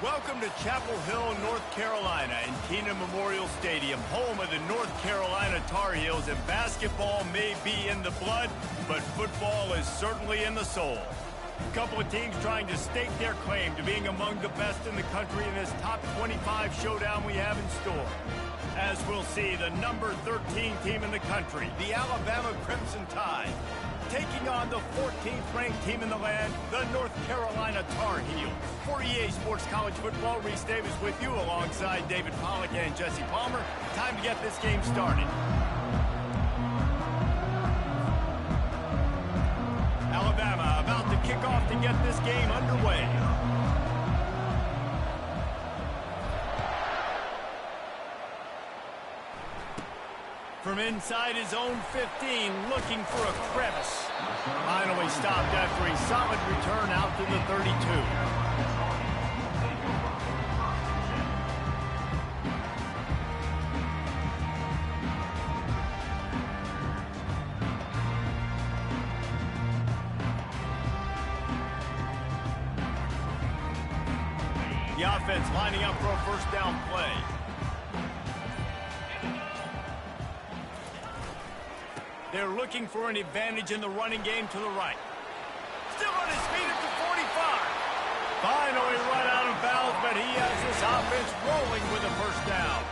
Welcome to Chapel Hill, North Carolina, and Keenan Memorial Stadium, home of the North Carolina Tar Heels. And basketball may be in the blood, but football is certainly in the soul. A couple of teams trying to stake their claim to being among the best in the country in this top 25 showdown we have in store. As we'll see, the number 13 team in the country, the Alabama Crimson Tide, taking on the 14th ranked team in the land, the North Carolina Tar Heels. For EA Sports College Football, Reese Davis with you alongside David Pollack and Jesse Palmer. Time to get this game started. Alabama about to kick off to get this game underway. From inside his own 15, looking for a crevice. Finally stopped after a solid return out to the 32. The offense lining up for a first down play. They're looking for an advantage in the running game to the right. Still on his feet at the 45. Finally run out of bounds, but he has this offense rolling with a first down.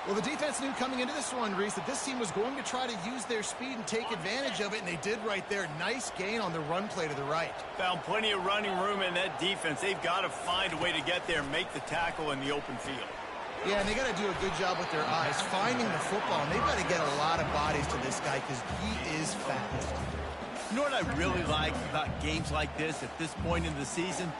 Well, the defense knew coming into this one, Reese, that this team was going to try to use their speed and take advantage of it, and they did right there. Nice gain on the run play to the right. Found plenty of running room in that defense. They've got to find a way to get there and make the tackle in the open field. Yeah, and they got to do a good job with their eyes, finding the football, and they've got to get a lot of bodies to this guy because he is fast. You know what I really like about games like this at this point in the season?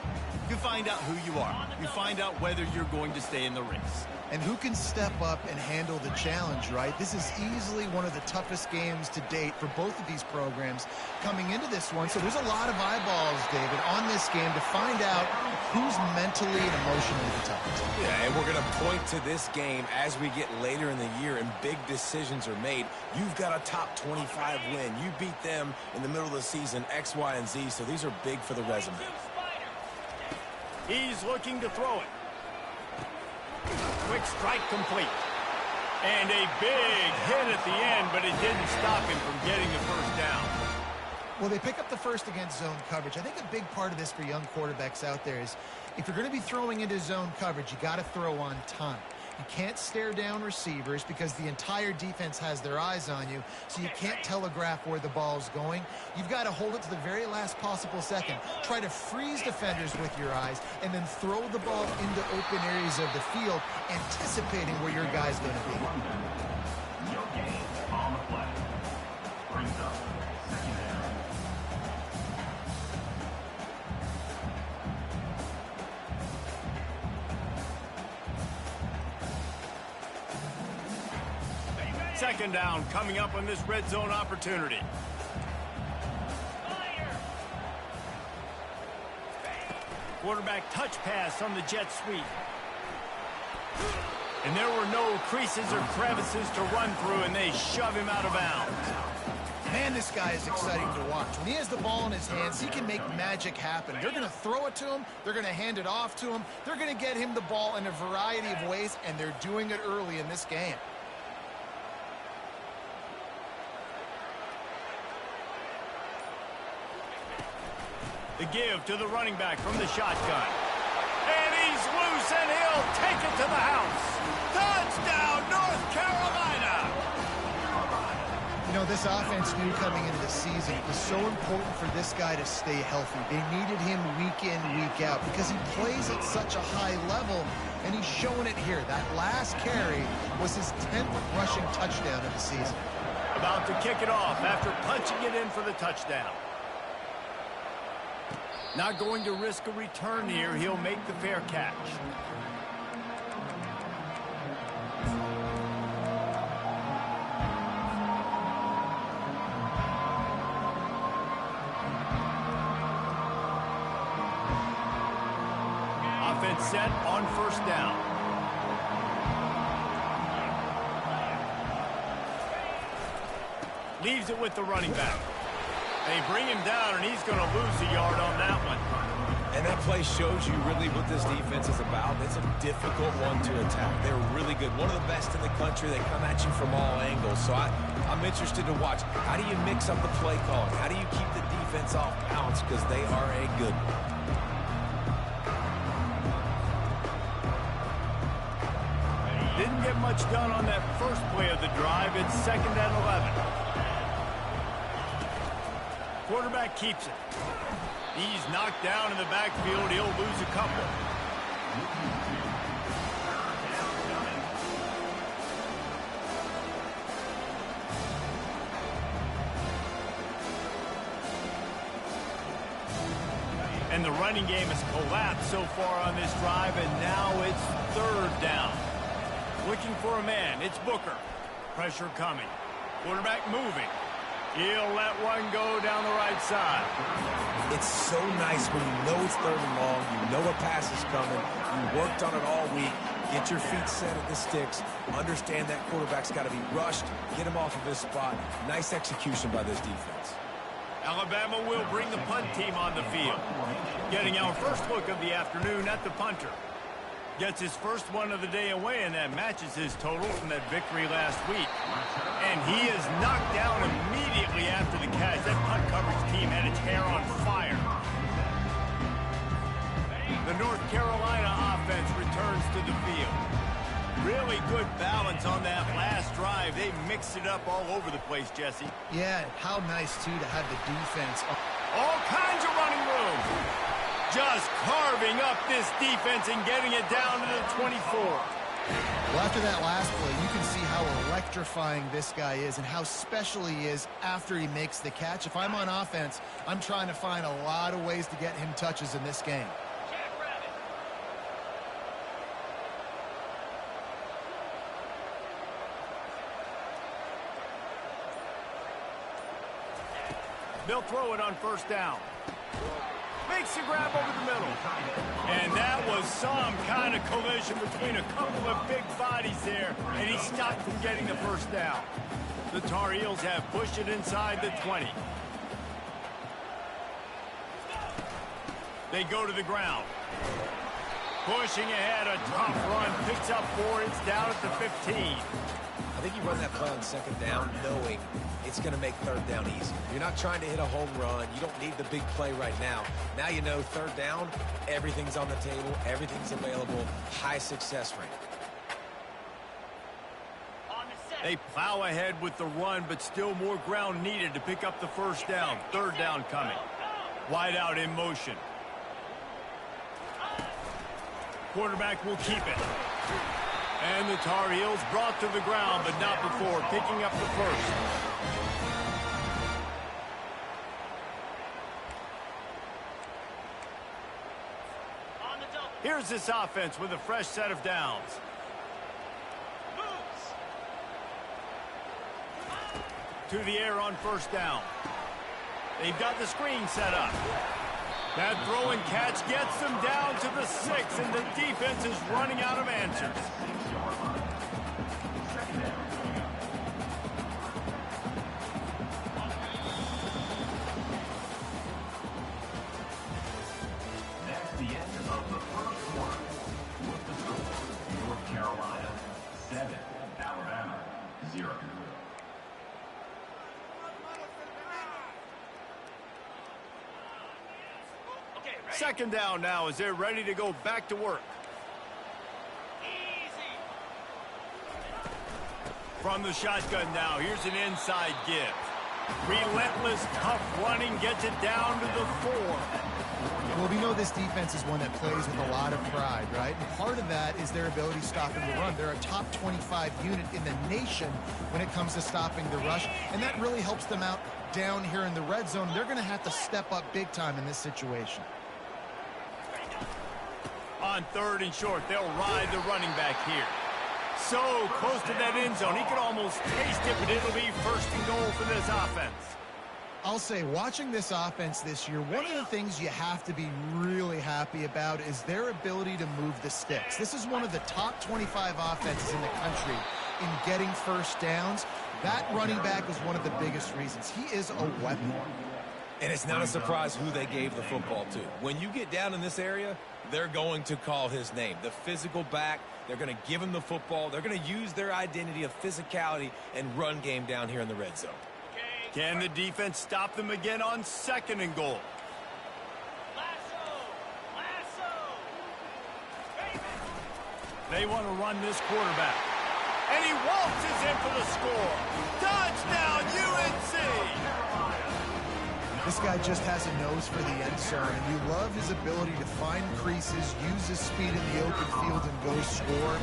You find out who you are. You find out whether you're going to stay in the race. And who can step up and handle the challenge, right? This is easily one of the toughest games to date for both of these programs coming into this one. So there's a lot of eyeballs, David, on this game to find out who's mentally and emotionally the toughest. Yeah, and we're going to point to this game as we get later in the year and big decisions are made. You've got a top 25 win. You beat them in the middle of the season, X, Y, and Z, so these are big for the resume. He's looking to throw it. Quick strike complete. And a big hit at the end, but it didn't stop him from getting the first down. Well, they pick up the first against zone coverage. I think a big part of this for young quarterbacks out there is if you're going to be throwing into zone coverage, you got to throw on time. You can't stare down receivers because the entire defense has their eyes on you, so you can't telegraph where the ball's going. You've got to hold it to the very last possible second. Try to freeze defenders with your eyes and then throw the ball into open areas of the field, anticipating where your guy's going to be. Second down coming up on this red zone opportunity. Quarterback touch pass on the jet sweep. And there were no creases or crevices to run through, and they shove him out of bounds. Man, this guy is exciting to watch. When he has the ball in his hands, he can make magic happen. They're going to throw it to him. They're going to hand it off to him. They're going to get him the ball in a variety of ways, and they're doing it early in this game. The give to the running back from the shotgun. And he's loose, and he'll take it to the house. Touchdown, North Carolina! You know, this offense knew coming into the season it was so important for this guy to stay healthy. They needed him week in, week out because he plays at such a high level, and he's showing it here. That last carry was his 10th rushing touchdown of the season. About to kick it off after punching it in for the touchdown. Not going to risk a return here. He'll make the fair catch. Offense set on first down. Leaves it with the running back. They bring him down, and he's going to lose a yard on that one. And that play shows you really what this defense is about. It's a difficult one to attack. They're really good. One of the best in the country. They come at you from all angles. So I'm interested to watch. How do you mix up the play calling? How do you keep the defense off balance? Because they are a good one. Didn't get much done on that first play of the drive. It's 2nd and 11. Quarterback keeps it. He's knocked down in the backfield. He'll lose a couple. And the running game has collapsed so far on this drive, and now it's 3rd down. Looking for a man. It's Booker. Pressure coming. Quarterback moving. He'll let one go down the right side. It's so nice when you know it's 3rd and long, you know a pass is coming, you worked on it all week, get your feet set at the sticks, understand that quarterback's got to be rushed, get him off of his spot. Nice execution by this defense. Alabama will bring the punt team on the field. Getting our first look of the afternoon at the punter. Gets his first one of the day away, and that matches his total from that victory last week. And he is knocked down immediately after the catch. That punt coverage team had its hair on fire. The North Carolina offense returns to the field. Really good balance on that last drive. They mixed it up all over the place, Jesse. Yeah, how nice, too, to have the defense. All kinds of running room. Just carving up this defense and getting it down to the 24. Well, after that last play, you can see how electrifying this guy is and how special he is after he makes the catch. If I'm on offense, I'm trying to find a lot of ways to get him touches in this game. They'll throw it on 1st down. Makes the grab over the middle. And that was some kind of collision between a couple of big bodies there, and he stopped from getting the 1st down. The Tar Heels have pushed it inside the 20. They go to the ground. Pushing ahead, a tough run, picks up 4, it's down at the 15. I think you run that play on 2nd down knowing it's going to make 3rd down easy. You're not trying to hit a home run. You don't need the big play right now. Now you know 3rd down, everything's on the table, everything's available, high success rate. They plow ahead with the run, but still more ground needed to pick up the 1st down. 3rd down coming. Wide out in motion. Quarterback will keep it. And the Tar Heels brought to the ground, but not before picking up the 1st. Here's this offense with a fresh set of downs. To the air on 1st down. They've got the screen set up. That throw and catch gets them down to the 6, and the defense is running out of answers. That's the end of the 1st quarter. With the score, North Carolina 7, Alabama 0. Second down now as they're ready to go back to work. From the shotgun now, here's an inside give. Relentless, tough running, gets it down to the 4. Well, we know this defense is one that plays with a lot of pride, right? And part of that is their ability stopping the run. They're a top 25 unit in the nation when it comes to stopping the rush, and that really helps them out down here in the red zone. They're going to have to step up big time in this situation. On 3rd and short, they'll ride the running back here. So close to that end zone, he could almost taste it, but it'll be 1st and goal for this offense. I'll say, watching this offense this year, one of the things you have to be really happy about is their ability to move the sticks. This is one of the top 25 offenses in the country in getting 1st downs. That running back is one of the biggest reasons. He is a weapon. And it's not a surprise who they gave the football to. When you get down in this area, they're going to call his name. The physical back, they're going to give him the football. They're going to use their identity of physicality and run game down here in the red zone. Can the defense stop them again on 2nd and goal? They want to run this quarterback. And he waltzes in for the score. Touchdown, UNC! This guy just has a nose for the end zone, and you love his ability to find creases, use his speed in the open field, and go score.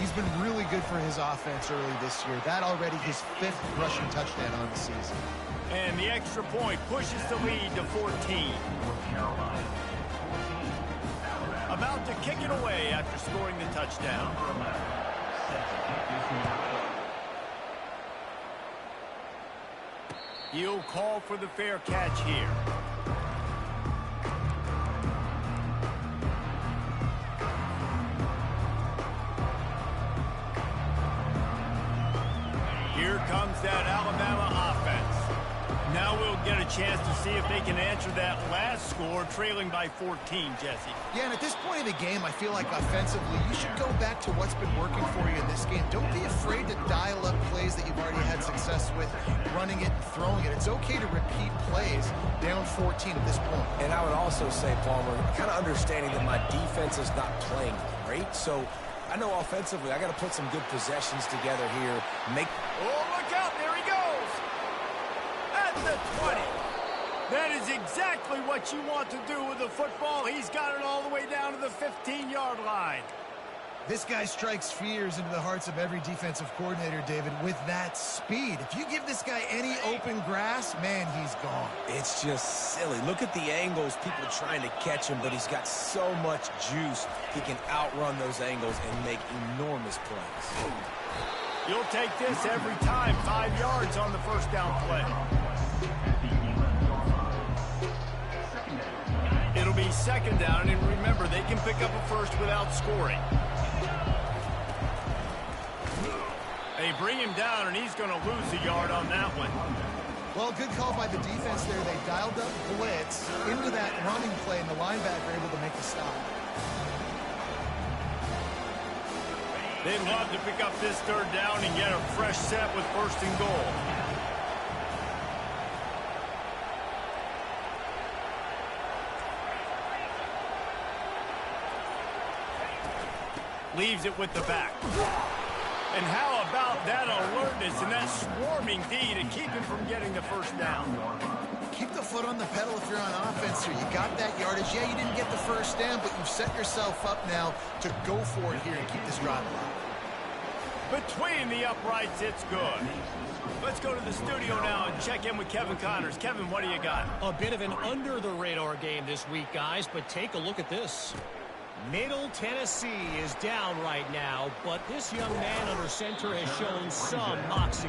He's been really good for his offense early this year. That already his 5th rushing touchdown on the season. And the extra point pushes the lead to 14. About to kick it away after scoring the touchdown. He'll call for the fair catch here. Here comes that Alabama offense. Now we'll get a chance to see if they can answer that last score, trailing by 14, Jesse. Yeah, and at this point in the game, I feel like offensively, you should go back to what's been working for you in this game. Don't be afraid to dial up plays that you've already had success with, running it and throwing it. It's okay to repeat plays down 14 at this point. And I would also say, Palmer, kind of understanding that my defense is not playing great, so I know offensively I got to put some good possessions together here. Oh, look out, there he goes! At the 20. That is exactly what you want to do with the football. He's got it all the way down to the 15-yard line. This guy strikes fears into the hearts of every defensive coordinator, David, with that speed. If you give this guy any open grass, man, he's gone. It's just silly. Look at the angles, people trying to catch him, but he's got so much juice. He can outrun those angles and make enormous plays. You'll take this every time. 5 yards on the first down play. It'll be 2nd down, and remember, they can pick up a first without scoring. They bring him down, and he's going to lose a yard on that one. Well, good call by the defense there. They dialed up blitz into that running play, and the linebacker able to make the stop. They'd love to pick up this 3rd down and get a fresh set with 1st and goal. Leaves it with the back. And how about that alertness and that swarming D to keep him from getting the 1st down? Keep the foot on the pedal if you're on offense here. You got that yardage. Yeah, you didn't get the 1st down, but you've set yourself up now to go for it here and keep this drive alive. Between the uprights, it's good. Let's go to the studio now and check in with Kevin Connors. Kevin, what do you got? A bit of an under-the-radar game this week, guys, but take a look at this. Middle Tennessee is down right now, but this young man under center has shown some moxie.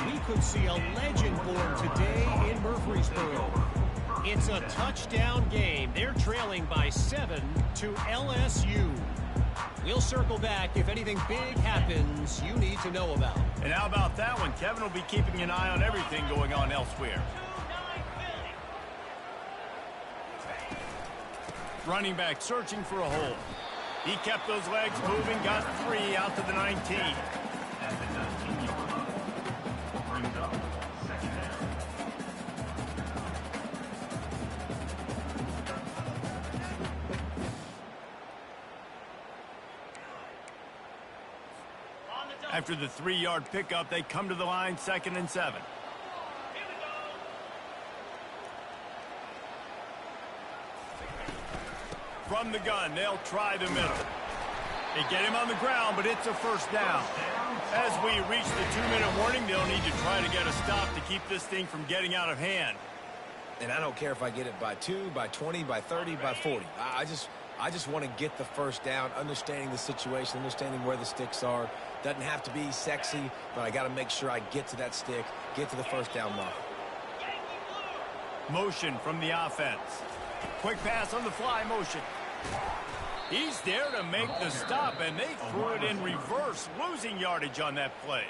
We could see a legend born today in Murfreesboro. It's a touchdown game. They're trailing by 7 to LSU. We'll circle back if anything big happens you need to know about. And how about that one? Kevin will be keeping an eye on everything going on elsewhere. Running back searching for a hole. He kept those legs moving, got 3 out to the 19. At the 19-yard line, brings up 2nd down. After the 3-yard pickup, they come to the line, 2nd and 7. From the gun, they'll try the middle. They get him on the ground, but it's a 1st down. As we reach the 2-minute warning, they'll need to try to get a stop to keep this thing from getting out of hand. And I don't care if I get it by 2, by 20, by 30, by 40. I just want to get the 1st down, understanding the situation, understanding where the sticks are. Doesn't have to be sexy, but I got to make sure I get to that stick, get to the 1st down mark. Motion from the offense. Quick pass on the fly motion. He's there to make the stop, and they threw it in reverse, losing yardage on that play.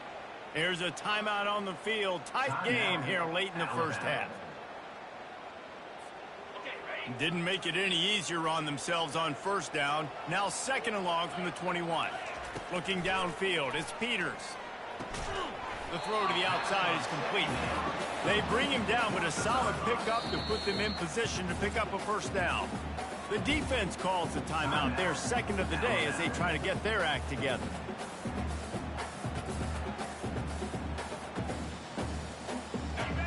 Here's a timeout on the field. Tight game here late in the 1st half. Didn't make it any easier on themselves on first down. Now 2nd and long from the 21. Looking downfield, it's Peters. The throw to the outside is complete. They bring him down with a solid pickup to put them in position to pick up a first down. The defense calls the timeout, their 2nd of the day, as they try to get their act together.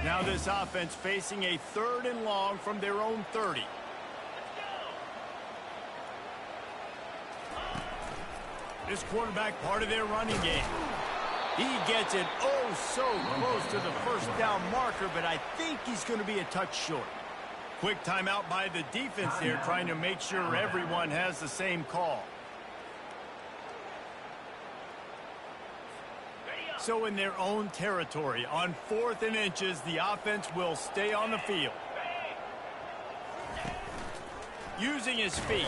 Now this offense facing a 3rd and long from their own 30. This quarterback part of their running game. He gets it oh so close to the first down marker, but I think he's going to be a touch short. Quick timeout by the defense there, trying to make sure everyone has the same call. So in their own territory, on 4th and inches, the offense will stay on the field. Using his feet,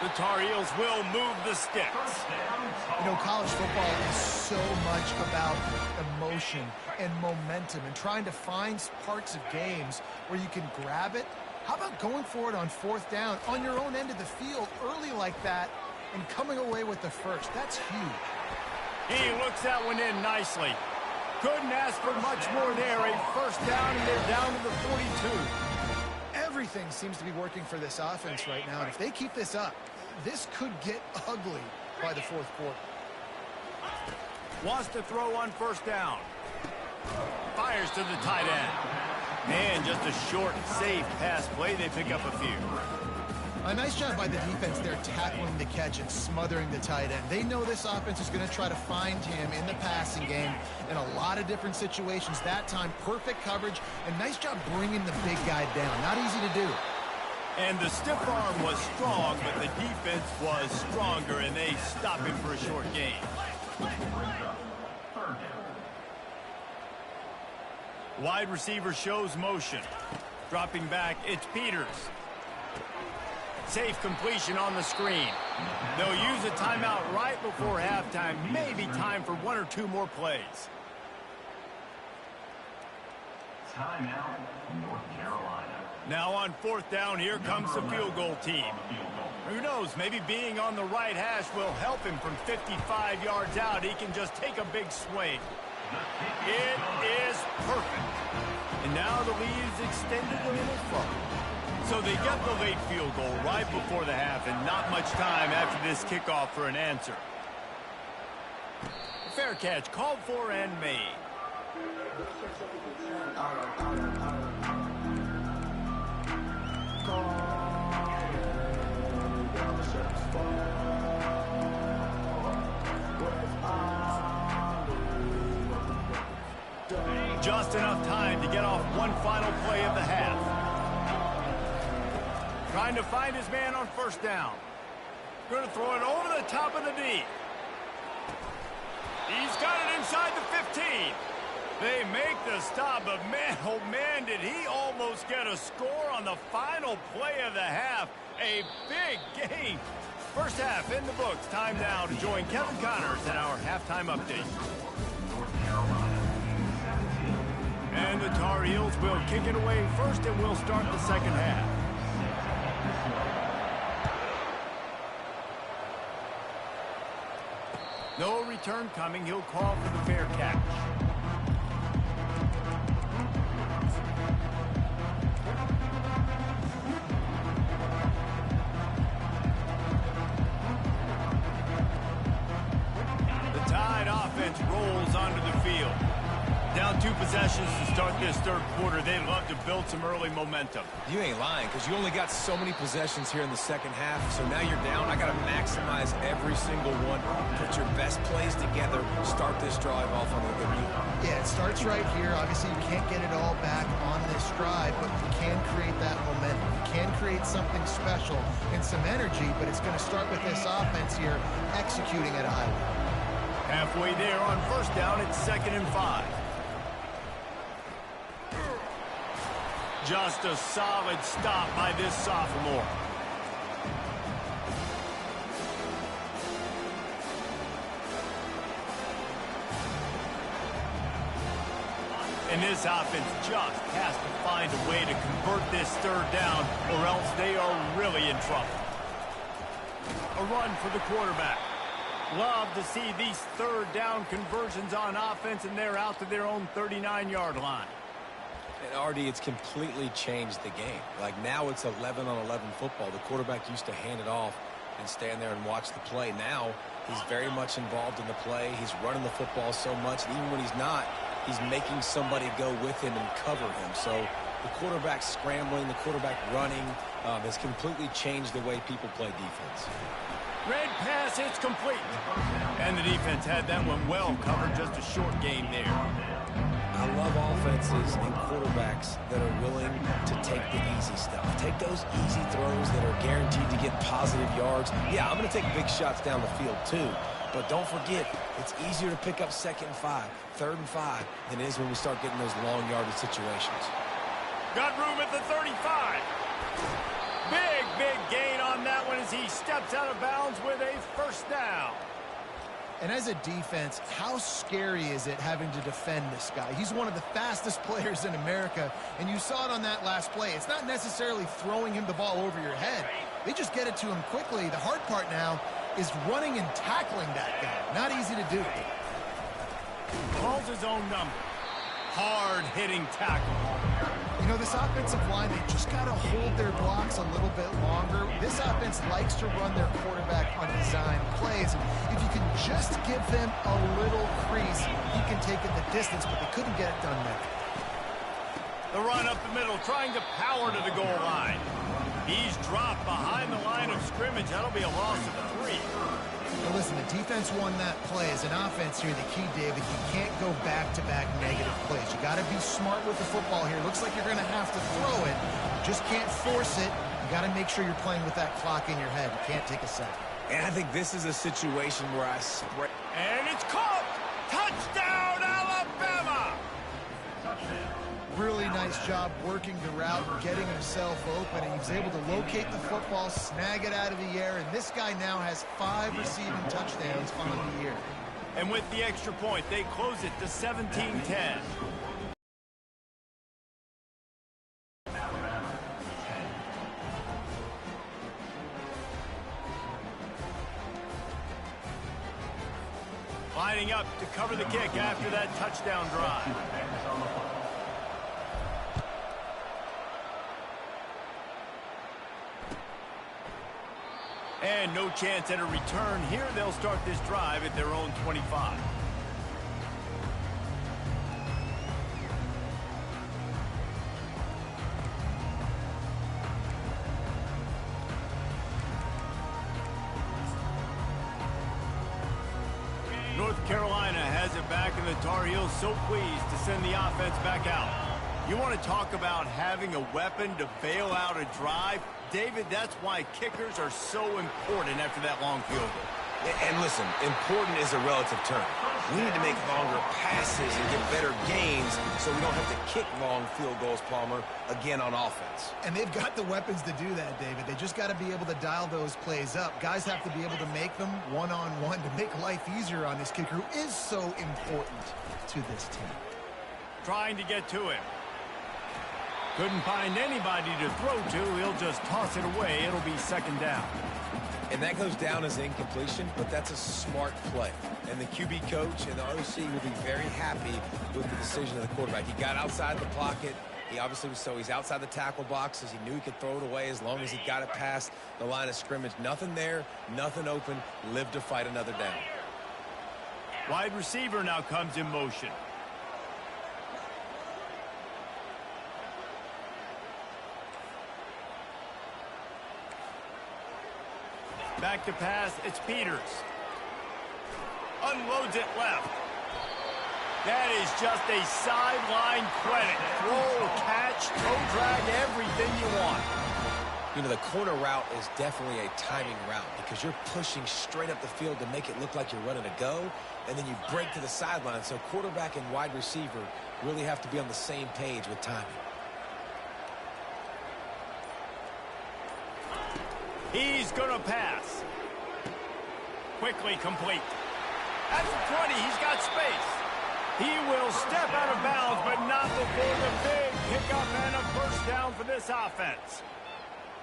the Tar Heels will move the sticks. You know, college football is so much about emotion and momentum and trying to find parts of games where you can grab it. How about going for it on 4th down on your own end of the field early like that and coming away with the first? That's huge. He looks that one in nicely. Couldn't ask for much more there. A first down, and they're down to the 42. Everything seems to be working for this offense right now, and if they keep this up, this could get ugly by the 4th quarter. Wants to throw on first down. Fires to the tight end. And just a short, safe pass play. They pick up a few. A nice job by the defense there tackling the catch and smothering the tight end. They know this offense is going to try to find him in the passing game in a lot of different situations. That time, perfect coverage, and nice job bringing the big guy down. Not easy to do. And the stiff arm was strong, but the defense was stronger, and they stop him for a short gain. Wide receiver shows motion. Dropping back, it's Peters. Safe completion on the screen. They'll use a timeout right before halftime. Maybe time for 1 or 2 more plays. Timeout, North Carolina. Now on 4th down, here comes the field goal team. Who knows, maybe being on the right hash will help him from 55 yards out. He can just take a big swing. It is perfect. And now the lead is extended a little further. So they get the late field goal right before the half, and not much time after this kickoff for an answer. Fair catch called for and made. Just enough time to get off one final play of the half. Trying to find his man on first down. Going to throw it over the top of the D. He's got it inside the 15. They make the stop, but man, oh man, did he almost get a score on the final play of the half. A big game. First half in the books. Time now to join Kevin Connors in our halftime update. And the Tar Heels will kick it away first, and we'll start the second half. No return coming. He'll call for the fair catch. The Tide offense rolls onto the field. Down 2 possessions to start this third quarter. They'd love to build some early momentum. You ain't lying, because you only got so many possessions here in the second half, so now you're down. I got to maximize every single one. Put your best plays together. Start this drive off on a good note. Yeah, it starts right here. Obviously, you can't get it all back on this drive, but you can create that momentum. You can create something special and some energy, but it's going to start with this offense here executing at a high level. Halfway there on first down, it's 2nd and 5. Just a solid stop by this sophomore. And this offense just has to find a way to convert this third down, or else they are really in trouble. A run for the quarterback. Love to see these third down conversions on offense, and they're out to their own 39-yard line. And RD, it's completely changed the game. Like now it's 11-on-11 football. The quarterback used to hand it off and stand there and watch the play. Now he's very much involved in the play. He's running the football so much, and even when he's not, he's making somebody go with him and cover him. So the quarterback scrambling, the quarterback running has completely changed the way people play defense. Red pass, it's complete. And the defense had that one well covered, just a short game there. I love offenses and quarterbacks that are willing to take the easy stuff. Take those easy throws that are guaranteed to get positive yards. Yeah, I'm going to take big shots down the field too. But don't forget, it's easier to pick up 2nd and 5, 3rd and 5 than it is when we start getting those long yardage situations. Got room at the 35. Big gain on that one as he steps out of bounds with a first down. And as a defense, how scary is it having to defend this guy? He's one of the fastest players in America, and you saw it on that last play. It's not necessarily throwing him the ball over your head. They just get it to him quickly. The hard part now is running and tackling that guy. Not easy to do. Calls his own number. Hard-hitting tackle. You know, this offensive line, they just got to hold their blocks a little bit longer. This offense likes to run their quarterback on design plays. If you can just give them a little crease, he can take it the distance, but they couldn't get it done there. The run up the middle, trying to power to the goal line. He's dropped behind the line of scrimmage. That'll be a loss of 3. Now listen, the defense won that play. As an offense here, the key, David, you can't go back-to-back negative plays. You got to be smart with the football here. Looks like you're going to have to throw it. You just can't force it. You got to make sure you're playing with that clock in your head. You can't take a sack. And I think this is a situation where I spread. And it's caught! Touchdown, Alabama! Really nice job working the route and getting himself open. And he was able to locate the football, snag it out of the air, and this guy now has 5 receiving touchdowns on the year. And with the extra point, they close it to 17-10. Lining up to cover the kick after that touchdown drive. And no chance at a return here. They'll start this drive at their own 25. North Carolina has it back, and the Tar Heels so pleased to send the offense back out. You want to talk about having a weapon to bail out a drive? David, that's why kickers are so important after that long field goal. And listen, important is a relative term. We need to make longer passes and get better gains so we don't have to kick long field goals, Palmer, again on offense. And they've got the weapons to do that, David. They just got to be able to dial those plays up. Guys have to be able to make them one-on-one to make life easier on this kicker who is so important to this team. Trying to get to him. Couldn't find anybody to throw to. He'll just toss it away. It'll be second down. And that goes down as incompletion, but that's a smart play. And the QB coach and the OC will be very happy with the decision of the quarterback. He got outside the pocket. He obviously was he's outside the tackle boxes. He knew he could throw it away as long as he got it past the line of scrimmage. Nothing there, nothing open. Live to fight another down. Wide receiver now comes in motion. Back to pass, it's Peters. Unloads it left. That is just a sideline credit. Throw, catch, toe drag, everything you want. You know, the corner route is definitely a timing route because you're pushing straight up the field to make it look like you're running a go, and then you break to the sideline. So quarterback and wide receiver really have to be on the same page with timing. He's going to pass. Quickly complete. At the 20, he's got space. He will step out of bounds, but not before the big pickup and a first down for this offense.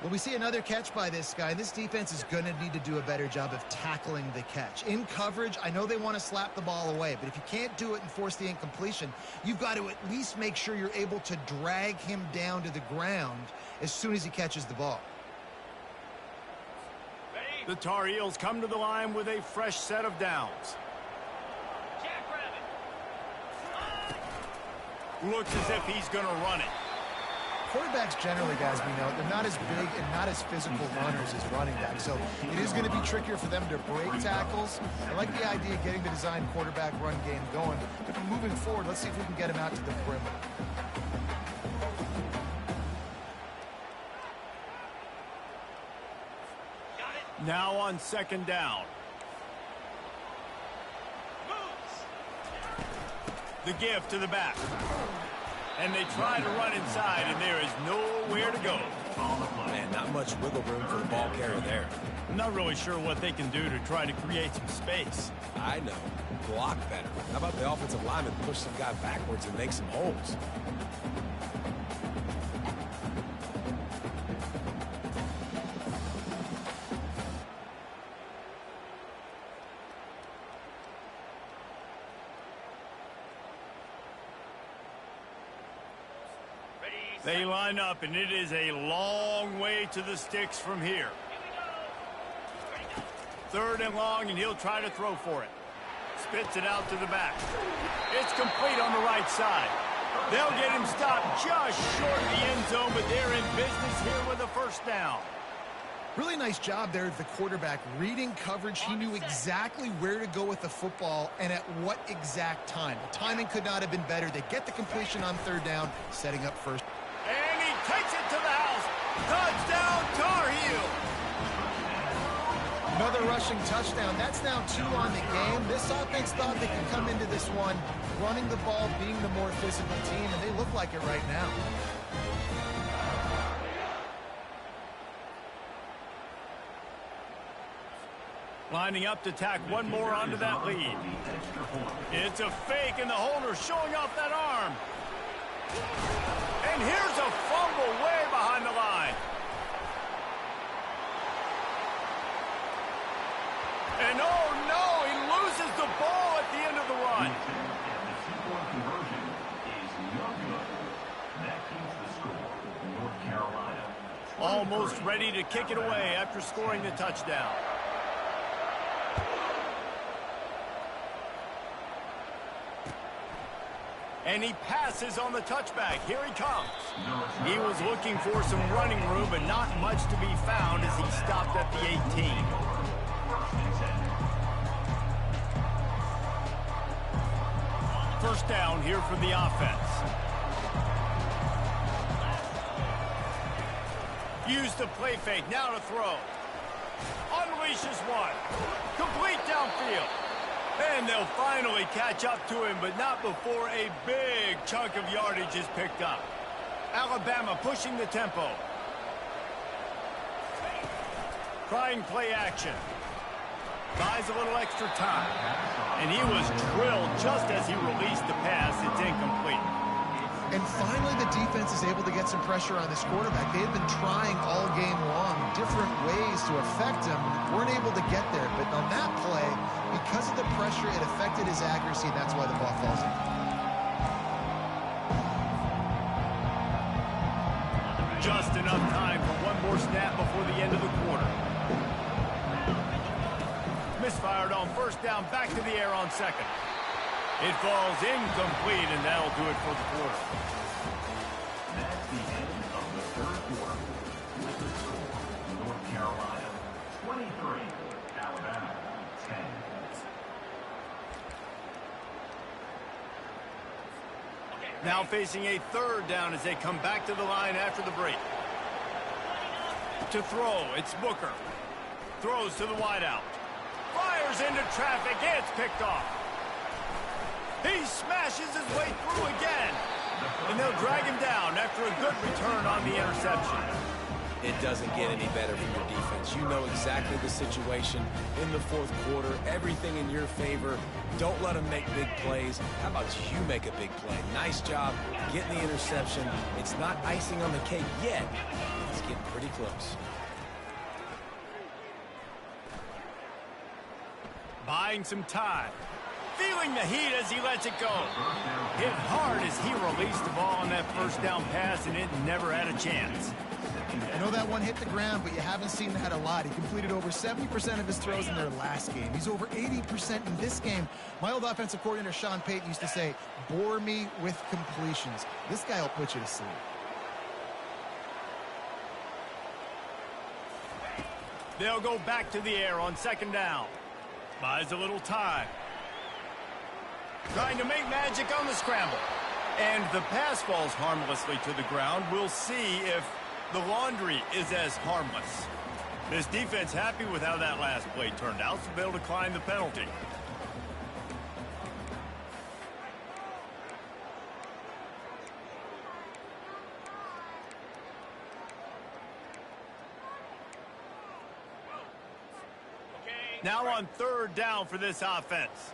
Well, we see another catch by this guy. This defense is going to need to do a better job of tackling the catch. In coverage, I know they want to slap the ball away, but if you can't do it and force the incompletion, you've got to at least make sure you're able to drag him down to the ground as soon as he catches the ball. The Tar Heels come to the line with a fresh set of downs. Looks as if he's going to run it. Quarterbacks generally, guys, we know, they're not as big and not as physical runners as running backs. So it is going to be trickier for them to break tackles. I like the idea of getting the design quarterback run game going. But moving forward, let's see if we can get him out to the perimeter. Now on second down. The give to the back. And they try to run inside, and there is nowhere to go. Man, not much wiggle room for the ball carrier there. I'm not really sure what they can do to try to create some space. I know. Block better. How about the offensive lineman push some guy backwards and make some holes? They line up, and it is a long way to the sticks from here. Third and long, and he'll try to throw for it. Spits it out to the back. It's complete on the right side. They'll get him stopped just short of the end zone, but they're in business here with a first down. Really nice job there of the quarterback reading coverage. He knew exactly where to go with the football and at what exact time. The timing could not have been better. They get the completion on third down, setting up first. And he takes it to the house. Touchdown, Tar Heels. Another rushing touchdown. That's now 2 on the game. This offense thought they could come into this one running the ball, being the more physical team, and they look like it right now. Lining up to tack one more onto that lead. It's a fake, and the holder showing off that arm. And here's a fumble way behind the line. And oh no, he loses the ball at the end of the run. And the two-point conversion is no good. That keeps the score. North Carolina. Almost ready to kick it away after scoring the touchdown. And he passes on the touchback. Here he comes. He was looking for some running room, but not much to be found as he stopped at the 18. First down here for the offense. Use the play fake. Now to throw. Unleashes one. Complete downfield. And they'll finally catch up to him, but not before a big chunk of yardage is picked up. Alabama pushing the tempo. Trying play action. Buys a little extra time. And he was drilled just as he released the pass. It's incomplete. And finally, the defense is able to get some pressure on this quarterback. They had been trying all game long different ways to affect him. Weren't able to get there. But on that play, because of the pressure, it affected his accuracy, and that's why the ball falls in. Just enough time for one more snap before the end of the quarter. Misfired on first down, back to the air on second. It falls incomplete, and that'll do it for the quarter. That's the end of the third quarter. With the score, North Carolina 23, Alabama 10. Now facing a third down as they come back to the line after the break. To throw, it's Booker. Throws to the wideout. Fires into traffic, it's picked off. He smashes his way through again. And they'll drag him down after a good return on the interception. It doesn't get any better from your defense. You know exactly the situation in the fourth quarter, everything in your favor. Don't let them make big plays. How about you make a big play? Nice job getting the interception. It's not icing on the cake yet. It's getting pretty close. Buying some time. Feeling the heat as he lets it go. Hit hard as he released the ball on that first down pass, and it never had a chance. I know that one hit the ground, but you haven't seen that a lot. He completed over 70% of his throws in their last game. He's over 80% in this game. My old offensive coordinator, Sean Payton, used to say, bore me with completions. This guy will put you to sleep. They'll go back to the air on second down. Buys a little time. Trying to make magic on the scramble. And the pass falls harmlessly to the ground. We'll see if the laundry is as harmless. This defense happy with how that last play turned out, so they'll decline the penalty. Now on third down for this offense.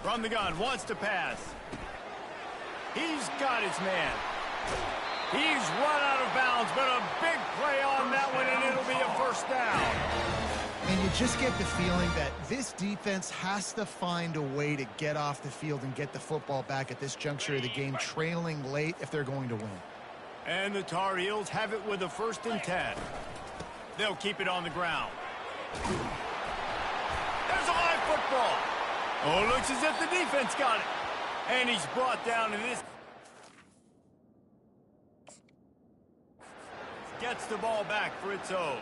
From the gun, wants to pass. He's got his man. He's run out of bounds, but a big play on that one, and it'll be a first down. And you just get the feeling that this defense has to find a way to get off the field and get the football back at this juncture of the game, trailing late if they're going to win. And the Tar Heels have it with a 1st and 10. They'll keep it on the ground. There's a live football. Oh, looks as if the defense got it. And he's brought down to this. Gets the ball back for its own.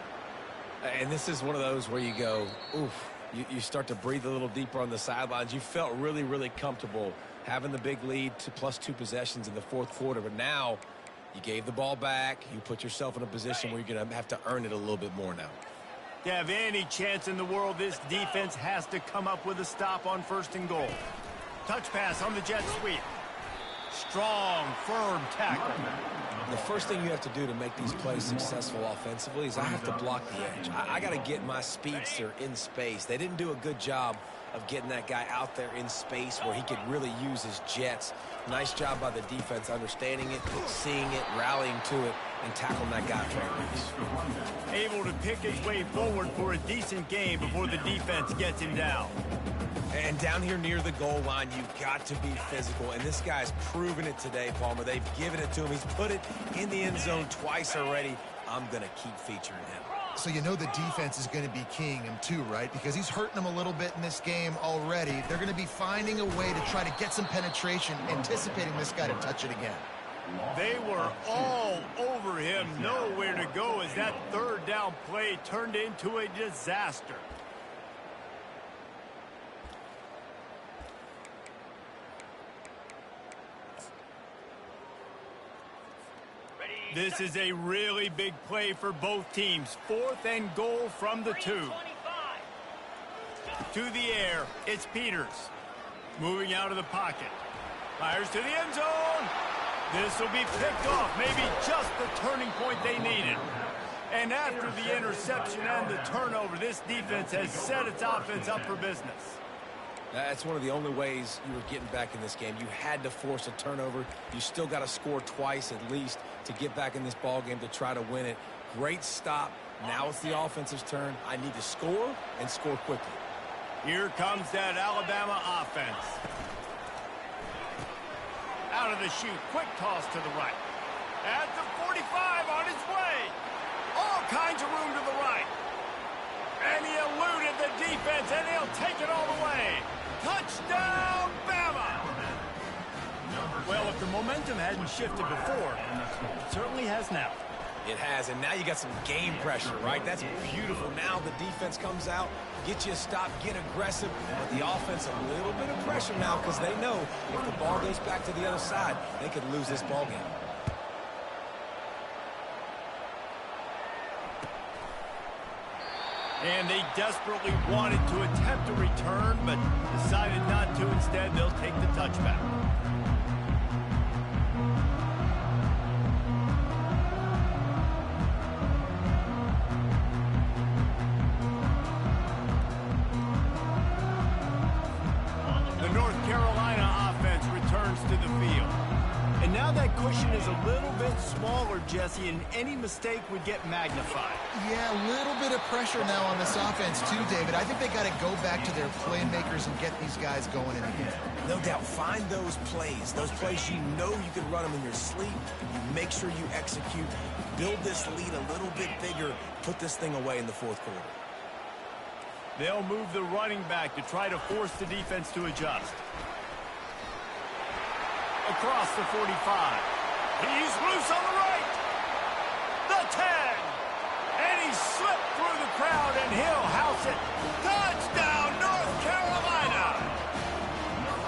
And this is one of those where you go, oof, you start to breathe a little deeper on the sidelines. You felt really, really comfortable having the big lead to +2 possessions in the fourth quarter. But now you gave the ball back. You put yourself in a position where you're going to have to earn it a little bit more now. To have any chance in the world, this defense has to come up with a stop on 1st and goal. Touch pass on the jet sweep. Strong, firm tackle. The first thing you have to do to make these plays successful offensively is I have to block the edge. I got to get my speedster in space. They didn't do a good job of getting that guy out there in space where he could really use his jets. Nice job by the defense understanding it, seeing it, rallying to it, and tackling that guy for a race. Able to pick his way forward for a decent game before the defense gets him down. And down here near the goal line, you've got to be physical. And this guy's proven it today, Palmer. They've given it to him. He's put it in the end zone twice already. I'm going to keep featuring him. So you know the defense is going to be keying him too, right? Because he's hurting them a little bit in this game already. They're going to be finding a way to try to get some penetration, anticipating this guy to touch it again. They were all over him, nowhere to go as that 3rd down play turned into a disaster. This is a really big play for both teams. 4th and goal from the 2. To the air, it's Peters. Moving out of the pocket. Fires to the end zone. This will be picked off. Maybe just the turning point they needed. And after the interception and the turnover, this defense has set its offense up for business. That's one of the only ways you were getting back in this game. You had to force a turnover. You still got to score twice at least to get back in this ball game to try to win it. Great stop. Now it's the offense's turn. I need to score and score quickly. Here comes that Alabama offense. Out of the chute, quick toss to the right. At the 45 on his way. All kinds of room to the right. And he eluded the defense, and he'll take it all the way. Touchdown, Bama! Well, if the momentum hadn't shifted before, it certainly has now. It has, and now you got some game pressure, right? That's beautiful. Now the defense comes out, get you a stop, get aggressive, but the offense a little bit of pressure now because they know if the ball goes back to the other side, they could lose this ball game. And they desperately wanted to attempt a return, but decided not to. Instead, they'll take the touchback. The North Carolina offense returns to the field. And now that cushion is a little bit smaller, Jesse, and any mistake would get magnified. Yeah, a little bit of pressure now on this offense too, David. I think they got to go back to their playmakers and get these guys going in the game. No doubt, find those plays you know you can run them in your sleep. You make sure you execute, build this lead a little bit bigger, put this thing away in the fourth quarter. They'll move the running back to try to force the defense to adjust. Across the 45. He's loose on the right. The 10. And he slipped through the crowd, and he'll house it. Touchdown, North Carolina.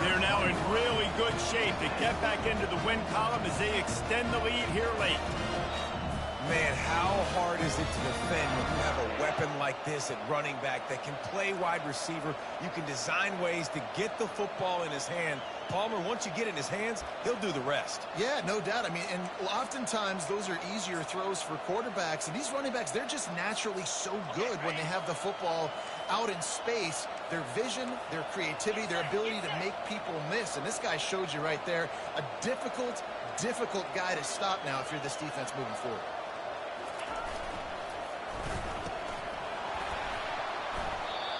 They're now in really good shape to get back into the win column as they extend the lead here late. Man, how hard is it to defend when you have a weapon like this at running back that can play wide receiver? You can design ways to get the football in his hand. Palmer, once you get it in his hands, he'll do the rest. Yeah, no doubt. I mean, and oftentimes those are easier throws for quarterbacks. And these running backs, they're just naturally so good when they have the football out in space. Their vision, their creativity, their ability to make people miss. And this guy showed you right there, a difficult guy to stop now if you're this defense moving forward.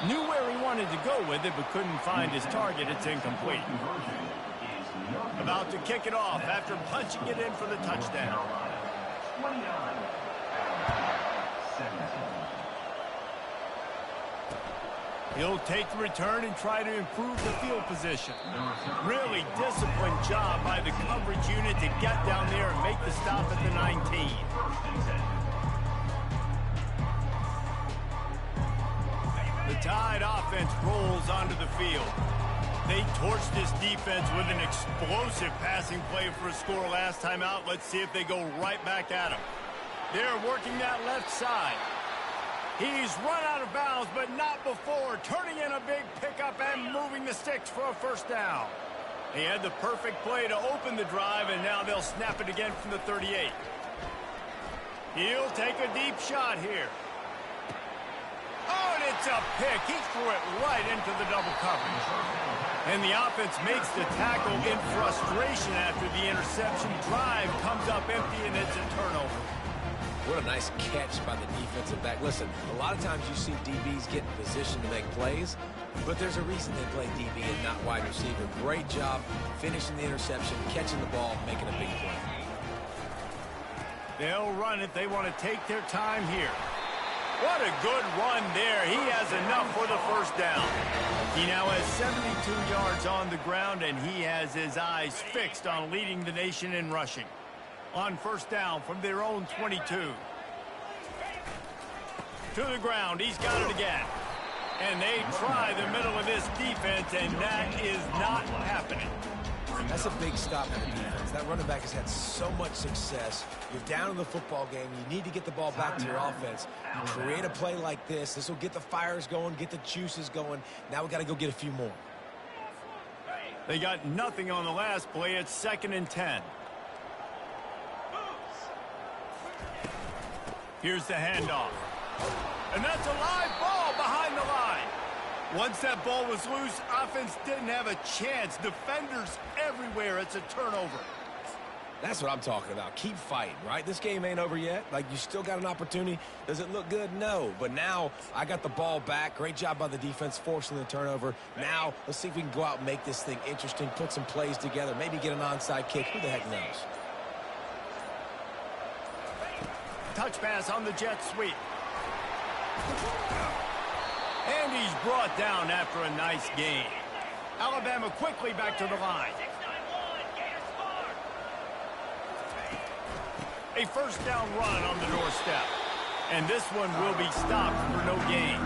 Knew where he wanted to go with it, but couldn't find his target. It's incomplete. About to kick it off after punching it in for the touchdown. He'll take the return and try to improve the field position. Really disciplined job by the coverage unit to get down there and make the stop at the 19. The Tide offense rolls onto the field. They torched this defense with an explosive passing play for a score last time out. Let's see if they go right back at him. They're working that left side. He's run out of bounds, but not before. Turning in a big pickup and moving the sticks for a first down. He had the perfect play to open the drive, and now they'll snap it again from the 38. He'll take a deep shot here. Oh, and it's a pick. He threw it right into the double coverage. And the offense makes the tackle in frustration after the interception. Drive comes up empty, and it's a turnover. What a nice catch by the defensive back. Listen, a lot of times you see DBs get in position to make plays, but there's a reason they play DB and not wide receiver. Great job finishing the interception, catching the ball, making a big play. They'll run it. They want to take their time here. What a good run there. He has enough for the first down. He now has 72 yards on the ground, and he has his eyes fixed on leading the nation in rushing. On first down from their own 22. To the ground. He's got it again. And they try the middle of this defense, and that is not happening. That's a big stop for the defense. That running back has had so much success. You're down in the football game. You need to get the ball back to your offense. You create a play like this. This will get the fires going, get the juices going. Now we got to go get a few more. They got nothing on the last play. It's 2nd and 10. Here's the handoff. And that's a live ball behind the line. Once that ball was loose, offense didn't have a chance. Defenders everywhere. It's a turnover. That's what I'm talking about. Keep fighting, right? This game ain't over yet. Like, you still got an opportunity. Does it look good? No. But now I got the ball back. Great job by the defense forcing the turnover. Now let's see if we can go out and make this thing interesting, put some plays together, maybe get an onside kick. Who the heck knows? Touch pass on the jet sweep. And he's brought down after a nice gain. Alabama quickly back to the line. A first down run on the doorstep. And this one will be stopped for no gain.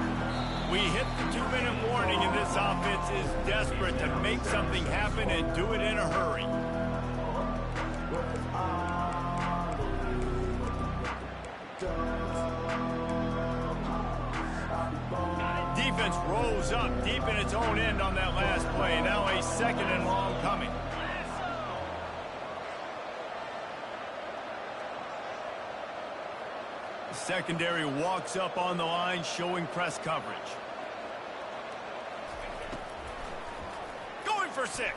We hit the 2-minute warning, and this offense is desperate to make something happen and do it in a hurry. defense rose up deep in its own end on that last play. Now a second and long coming. The secondary walks up on the line, showing press coverage. Going for 6.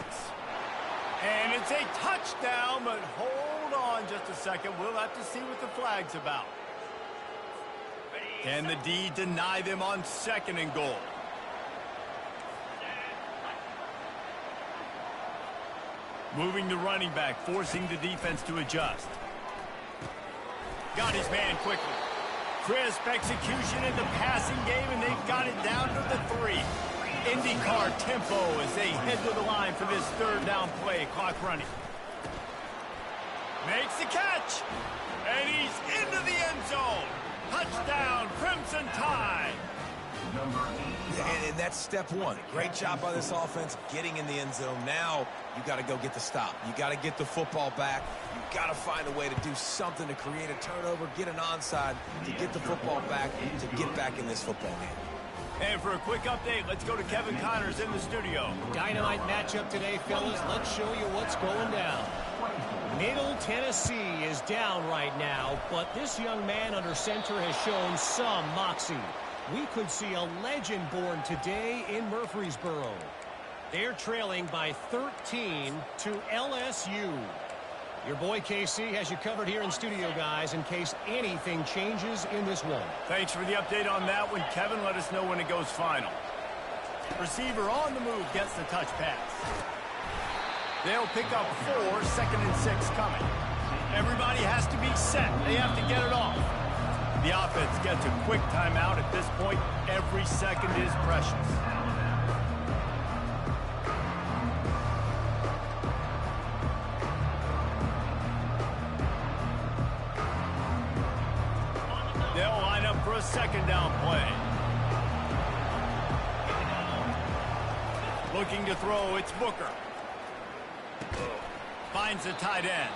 And it's a touchdown, but hold on just a second. We'll have to see what the flag's about. Can the D deny them on 2nd and goal? Moving the running back, forcing the defense to adjust. Got his man quickly. Crisp execution in the passing game, and they've got it down to the 3. IndyCar tempo as they head to the line for this 3rd down play. Clock running. Makes the catch. And he's into the end zone. Touchdown, Crimson Tide. And that's step 1. Great job by this offense getting in the end zone. Now you got to go get the stop. You got to get the football back. You got to find a way to do something to create a turnover, get an onside, to get the football back, to get back in this football game. And for a quick update, let's go to Kevin Connors in the studio. Dynamite matchup today, fellas. Let's show you what's going down. Middle Tennessee is down right now, but this young man under center has shown some moxie. We could see a legend born today in Murfreesboro. They're trailing by 13 to LSU. Your boy KC has you covered here in studio, guys, in case anything changes in this one. Thanks for the update on that one, Kevin. Let us know when it goes final. Receiver on the move gets the touch pass. They'll pick up 4, 2nd and 6 coming. Everybody has to be set. They have to get it off. The offense gets a quick timeout at this point. Every second is precious. They'll line up for a 2nd down play. Looking to throw, it's Booker. Finds the tight end.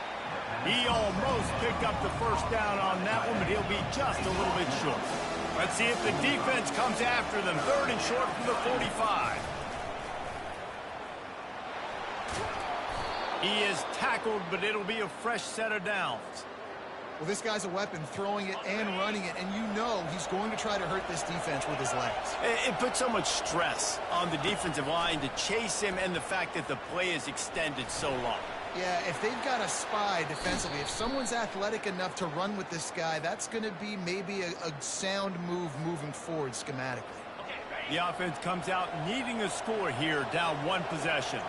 He almost picked up the 1st down on that one, but he'll be just a little bit short. Let's see if the defense comes after them. 3rd and short from the 45. He is tackled, but it'll be a fresh set of downs. Well, this guy's a weapon, throwing it and running it, and you know he's going to try to hurt this defense with his legs. It puts so much stress on the defensive line to chase him, and the fact that the play is extended so long. Yeah, if they've got a spy defensively, if someone's athletic enough to run with this guy, that's going to be maybe a sound move moving forward schematically. The offense comes out needing a score here, down 1 possession.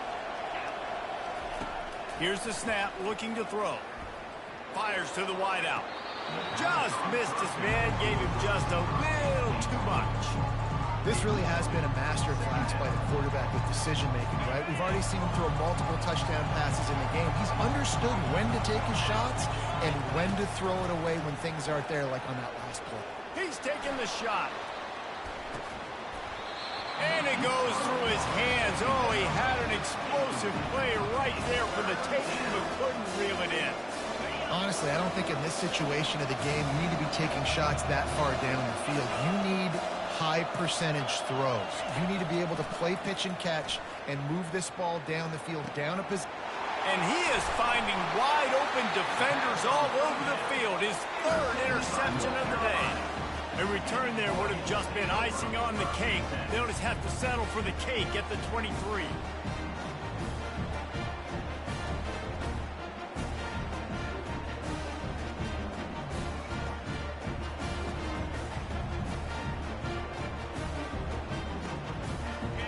Here's the snap, looking to throw. Fires to the wideout. Just missed his man, gave him just a little too much. This really has been a master class by the quarterback with decision-making, right? We've already seen him throw multiple touchdown passes in the game. He's understood when to take his shots and when to throw it away when things aren't there, like on that last play. He's taking the shot. And it goes through his hands. Oh, he had an explosive play right there for the taking, but couldn't reel it in. Honestly, I don't think in this situation of the game you need to be taking shots that far down the field. You need high percentage throws. You need to be able to play pitch and catch and move this ball down the field, down a position. And he is finding wide open defenders all over the field. His 3rd interception of the day. A return there would have just been icing on the cake. They'll just have to settle for the cake at the 23.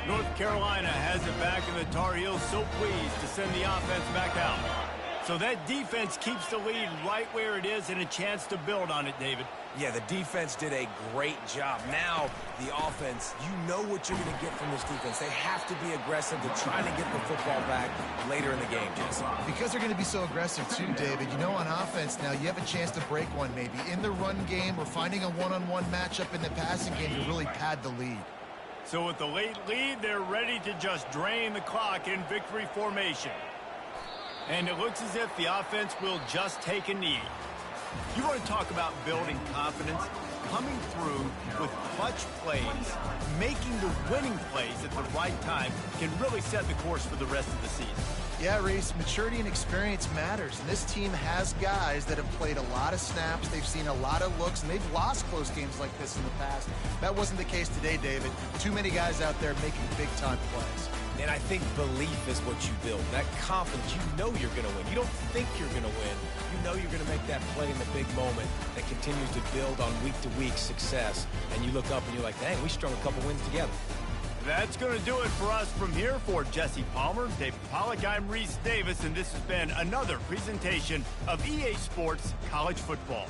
North Carolina has it back, and the Tar Heels so pleased to send the offense back out. So that defense keeps the lead right where it is and a chance to build on it, David. Yeah, the defense did a great job. Now, the offense, you know what you're going to get from this defense. They have to be aggressive to try to get the football back later in the game, Jesse. Because they're going to be so aggressive too, David. You know, on offense now, you have a chance to break one maybe in the run game or finding a one-on-one matchup in the passing game to really pad the lead. So with the late lead, they're ready to just drain the clock in victory formation. And it looks as if the offense will just take a knee. You want to talk about building confidence? coming through with clutch plays, making the winning plays at the right time can really set the course for the rest of the season. Yeah, Reese, maturity and experience matters, and this team has guys that have played a lot of snaps, they've seen a lot of looks, and they've lost close games like this in the past. That wasn't the case today, David. Too many guys out there making big-time plays. And I think belief is what you build. That confidence, you know you're going to win. You don't think you're going to win. You know you're going to make that play in the big moment that continues to build on week-to-week success. And you look up and you're like, dang, we strung a couple wins together. That's going to do it for us from here. For Jesse Palmer, David Pollack, I'm Reese Davis, and this has been another presentation of EA Sports College Football.